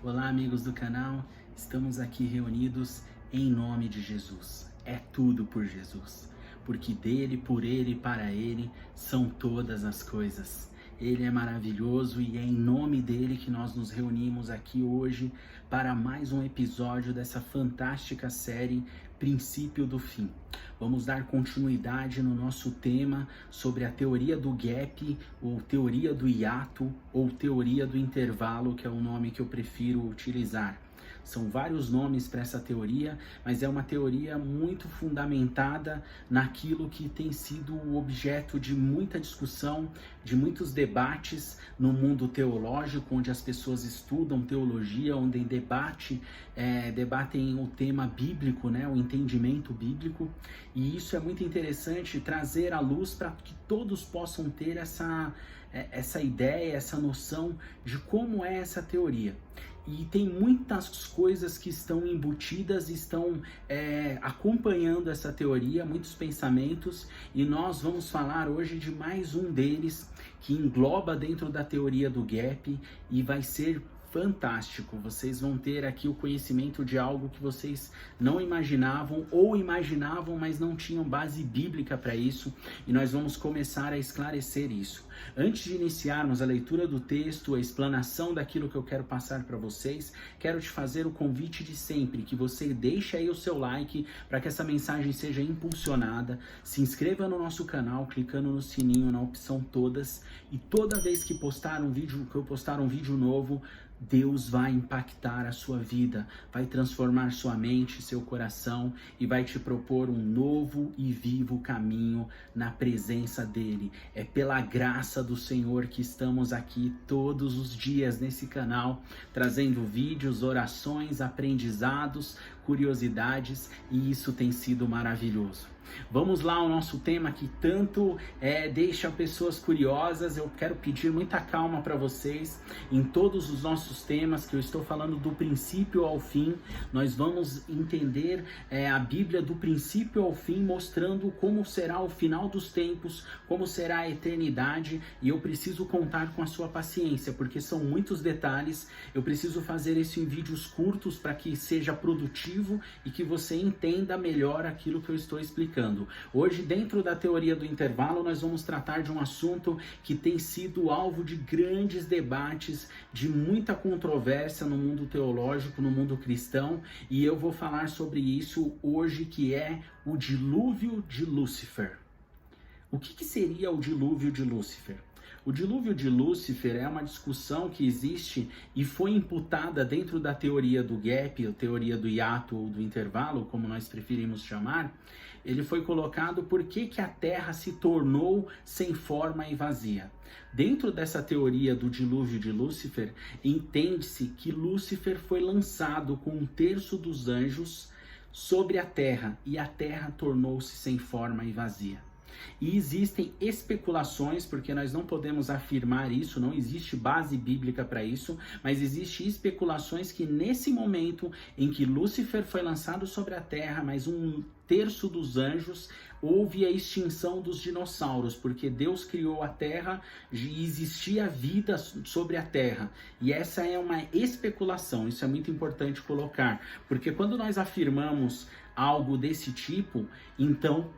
Olá, amigos do canal, estamos aqui reunidos em nome de Jesus. É tudo por Jesus, porque dele, por ele e para ele são todas as coisas. Ele é maravilhoso e é em nome dele que nós nos reunimos aqui hoje para mais um episódio dessa fantástica série Princípio do Fim. Vamos dar continuidade no nosso tema sobre a teoria do gap, ou teoria do hiato, ou teoria do intervalo, que é o nome que eu prefiro utilizar. São vários nomes para essa teoria, mas é uma teoria muito fundamentada naquilo que tem sido o objeto de muita discussão, de muitos debates no mundo teológico, onde as pessoas estudam teologia, onde debatem o tema bíblico, né, o entendimento bíblico, e isso é muito interessante trazer à luz para que todos possam ter essa ideia, essa noção de como é essa teoria. E tem muitas coisas que estão embutidas, estão acompanhando essa teoria, muitos pensamentos, e nós vamos falar hoje de mais um deles que engloba dentro da teoria do gap e vai ser fantástico. Vocês vão ter aqui o conhecimento de algo que vocês não imaginavam ou imaginavam, mas não tinham base bíblica para isso, e nós vamos começar a esclarecer isso. Antes de iniciarmos a leitura do texto, a explanação daquilo que eu quero passar para vocês, quero te fazer o convite de sempre, que você deixe aí o seu like para que essa mensagem seja impulsionada, se inscreva no nosso canal clicando no sininho na opção todas, e toda vez que eu postar um vídeo novo, Deus vai impactar a sua vida, vai transformar sua mente, seu coração e vai te propor um novo e vivo caminho na presença dele. É pela graça do Senhor que estamos aqui todos os dias nesse canal, trazendo vídeos, orações, aprendizados, curiosidades, e isso tem sido maravilhoso. Vamos lá ao nosso tema que tanto deixa pessoas curiosas. Eu quero pedir muita calma para vocês em todos os nossos temas, que eu estou falando do princípio ao fim. Nós vamos entender a Bíblia do princípio ao fim, mostrando como será o final dos tempos, como será a eternidade, e eu preciso contar com a sua paciência, porque são muitos detalhes. Eu preciso fazer isso em vídeos curtos para que seja produtivo e que você entenda melhor aquilo que eu estou explicando. Hoje, dentro da teoria do intervalo, nós vamos tratar de um assunto que tem sido alvo de grandes debates, de muita controvérsia no mundo teológico, no mundo cristão, e eu vou falar sobre isso hoje, que é o dilúvio de Lúcifer. O que seria o dilúvio de Lúcifer? O dilúvio de Lúcifer é uma discussão que existe e foi imputada dentro da teoria do gap, a teoria do hiato ou do intervalo, como nós preferimos chamar. Ele foi colocado por que a Terra se tornou sem forma e vazia. Dentro dessa teoria do dilúvio de Lúcifer, entende-se que Lúcifer foi lançado com 1/3 dos anjos sobre a Terra, e a Terra tornou-se sem forma e vazia. E existem especulações, porque nós não podemos afirmar isso, não existe base bíblica para isso, mas existem especulações que nesse momento em que Lúcifer foi lançado sobre a Terra, mais 1/3 dos anjos, houve a extinção dos dinossauros, porque Deus criou a Terra e existia vida sobre a Terra. E essa é uma especulação, isso é muito importante colocar, porque quando nós afirmamos algo desse tipo, então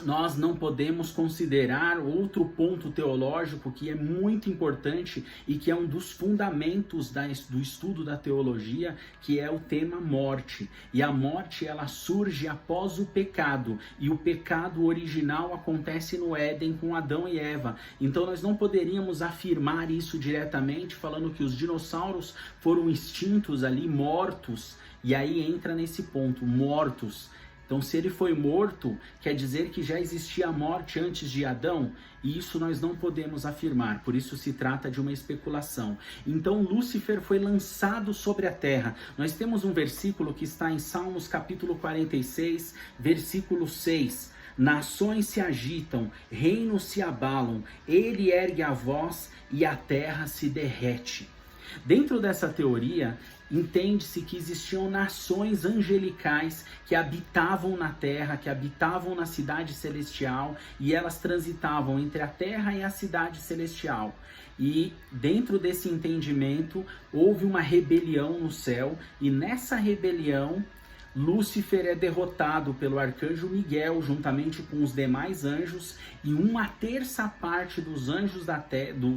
nós não podemos considerar outro ponto teológico que é muito importante e que é um dos fundamentos do estudo da teologia, que é o tema morte. E a morte, ela surge após o pecado, e o pecado original acontece no Éden com Adão e Eva. Então nós não poderíamos afirmar isso diretamente, falando que os dinossauros foram extintos ali, mortos, e aí entra nesse ponto, mortos. Então, se ele foi morto, quer dizer que já existia a morte antes de Adão? E isso nós não podemos afirmar, por isso se trata de uma especulação. Então, Lúcifer foi lançado sobre a terra. Nós temos um versículo que está em Salmos capítulo 46, versículo 6. Nações se agitam, reinos se abalam, ele ergue a voz e a terra se derrete. Dentro dessa teoria, entende-se que existiam nações angelicais que habitavam na Terra, que habitavam na cidade celestial, e elas transitavam entre a Terra e a cidade celestial. E dentro desse entendimento, houve uma rebelião no céu, e nessa rebelião, Lúcifer é derrotado pelo arcanjo Miguel, juntamente com os demais anjos, e 1/3 dos anjos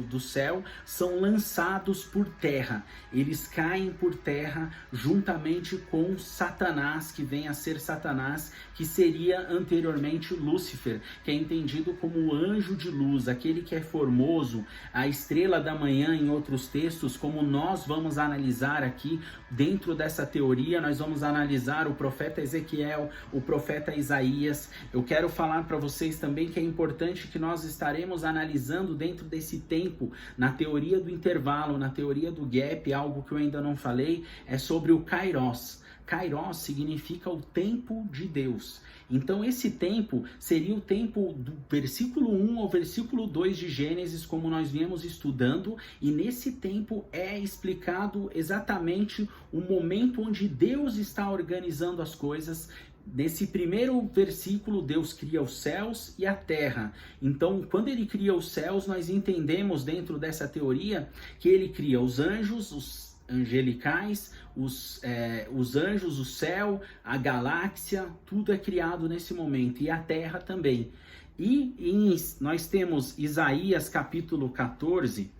do céu são lançados por terra. Eles caem por terra juntamente com Satanás, que vem a ser Satanás, que seria anteriormente Lúcifer, que é entendido como o anjo de luz, aquele que é formoso, a estrela da manhã em outros textos, como nós vamos analisar aqui dentro dessa teoria. Nós vamos analisar o profeta Ezequiel, o profeta Isaías. Eu quero falar para vocês também que é importante que nós estaremos analisando dentro desse tempo, na teoria do intervalo, na teoria do gap, algo que eu ainda não falei, é sobre o Kairos. Kairos significa o tempo de Deus. Então esse tempo seria o tempo do versículo 1 ao versículo 2 de Gênesis, como nós viemos estudando, e nesse tempo é explicado exatamente o momento onde Deus está organizando as coisas. Nesse primeiro versículo, Deus cria os céus e a terra. Então, quando ele cria os céus, nós entendemos dentro dessa teoria que ele cria os anjos, os angelicais, os anjos, o céu, a galáxia, tudo é criado nesse momento, e a terra também. E nós temos Isaías capítulo 14,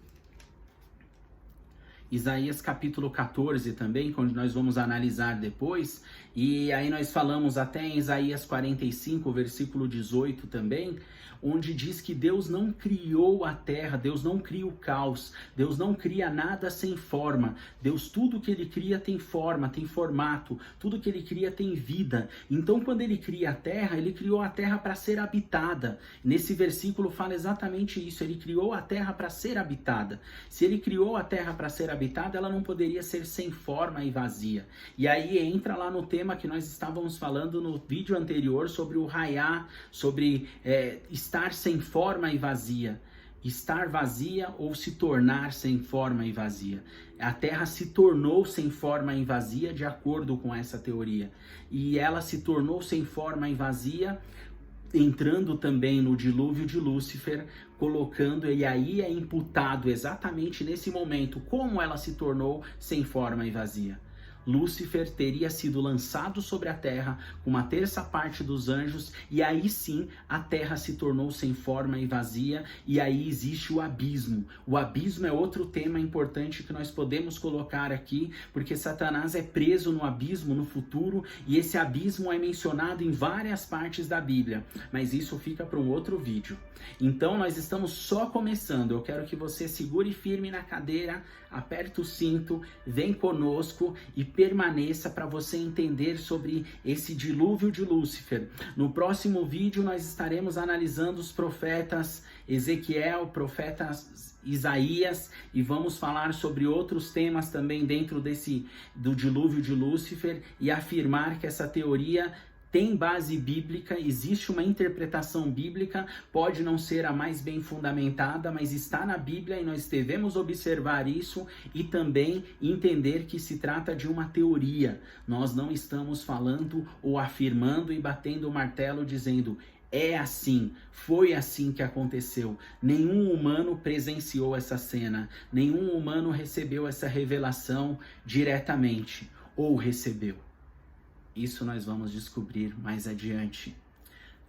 Isaías capítulo 14 também, onde nós vamos analisar depois, e aí nós falamos até em Isaías 45, versículo 18 também, onde diz que Deus não criou a terra, Deus não cria o caos, Deus não cria nada sem forma. Deus, tudo que ele cria tem forma, tem formato, tudo que ele cria tem vida. Então, quando ele cria a terra, ele criou a terra para ser habitada. Nesse versículo fala exatamente isso, ele criou a terra para ser habitada. Se ele criou a terra para ser habitada, ela não poderia ser sem forma e vazia. E aí entra lá no tema que nós estávamos falando no vídeo anterior sobre o raiá, sobre estar sem forma e vazia. Estar vazia ou se tornar sem forma e vazia. A Terra se tornou sem forma e vazia de acordo com essa teoria. E ela se tornou sem forma e vazia entrando também no dilúvio de Lúcifer, colocando, e aí é imputado exatamente nesse momento como ela se tornou sem forma e vazia. Lúcifer teria sido lançado sobre a terra com 1/3 dos anjos, e aí sim a terra se tornou sem forma e vazia, e aí existe o abismo. O abismo é outro tema importante que nós podemos colocar aqui, porque Satanás é preso no abismo no futuro, e esse abismo é mencionado em várias partes da Bíblia, mas isso fica para um outro vídeo. Então nós estamos só começando. Eu quero que você segure firme na cadeira, aperte o cinto, vem conosco e permaneça para você entender sobre esse dilúvio de Lúcifer. No próximo vídeo nós estaremos analisando os profetas Ezequiel, profetas Isaías, e vamos falar sobre outros temas também dentro do dilúvio de Lúcifer, e afirmar que essa teoria tem base bíblica, existe uma interpretação bíblica, pode não ser a mais bem fundamentada, mas está na Bíblia e nós devemos observar isso e também entender que se trata de uma teoria. Nós não estamos falando ou afirmando e batendo o martelo dizendo é assim, foi assim que aconteceu. Nenhum humano presenciou essa cena, nenhum humano recebeu essa revelação diretamente, ou recebeu. Isso nós vamos descobrir mais adiante.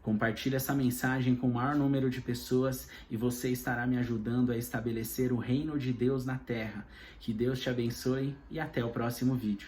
Compartilhe essa mensagem com o maior número de pessoas e você estará me ajudando a estabelecer o reino de Deus na terra. Que Deus te abençoe e até o próximo vídeo.